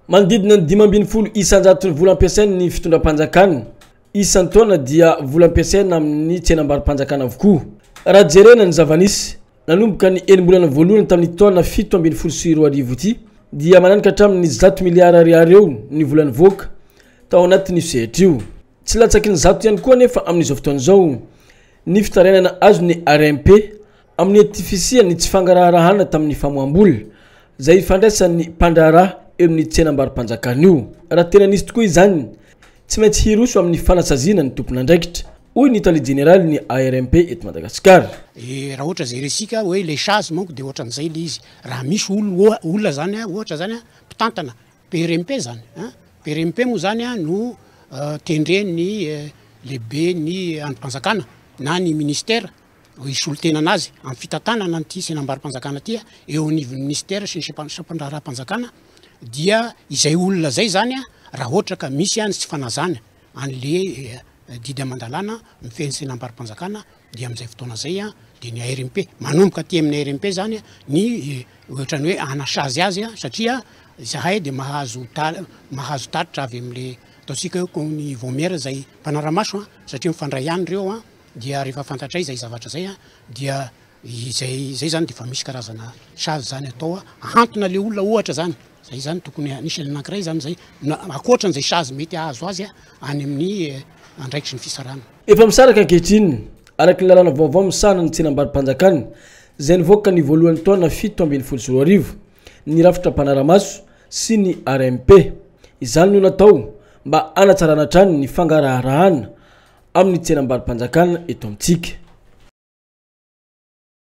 Manodidina ny 520 isanjato ny vola ampiasainy ny fitondram-panjakana isan-taona dia vola ampiasaina amin'ny tsenam-barim-panjakana avokoa. Raha jerena ny zavanisy nanomboka ny enim-bolana voalohany tamin'ny taona 7.4 ity dia mananika hatramin'ny 100 miliara ariary eo ny vola nivoaka tao anatin'ny sehatra io. Tsy latsaky ny zato ihany koa nefa amin'izao fotoana izao ny fitarenana azo ny RMP amin'ny artifisia ny tsy fangaraharahanana tamin'ny famoam-bola izay fandraisan'ny mpandraharaha eo amin'ny tsenam-barim-panjakana io. Raha tena nisy tokoa izany tsy maintsy hiroso amin'ny fanasaziana ny tompon'andraikitra. Hoy ny tali général ny ARMP eto Madagasikara. Raha ohatra zay resika hoe les chasses manko dia ohatra an'izay le izy. Raha misy olona zany ohatra zany mpitantana PRMP zany. PRMP moa zany no tendren'ny lehibe ny androm-panjakana na ny ministère isolo tena anazy amin'ny fitantanana an'ity senam-barim-panjakana ty eo ny ministère sy ny sampandraharaha-panjakana dia izay olona zay zany raha ohatra ka misy any tsy fanazana an'le didy amandalana mifehy senam-barim-panjakana dia amin'izay fotoana zay dia ny ARMP manomboka aty amin'ny ARMP zany ny ohatrany hoe anasazy azy satria zahay dia mahazo taritra avy amin'le ataontsika hoe ny vomière zay mpanaramaso satria mifandray ihany ireo dia rehefa fantatra izay zavatra zay dia zay zany dia fa misy karazana chasse zany atao ahantona le olona ohatra zany. Zay zany tokony anisany anankiray zany zay akoatran'izay chasse mety ahazo azy any amin'ny andraikitry ny fisarana. Efa misaraka ankehitriny araka ny lalàna vaovao misahana ny tsenam-barim-panjakana izay nivoaka ny voalohany taona 7.4 ny rafitra mpanaramaso sy ny RMP. Izany no natao mba hanatsarana hatrany ny fangaraharahana amin'ny tsenam-barim-panjakana eto amintsika.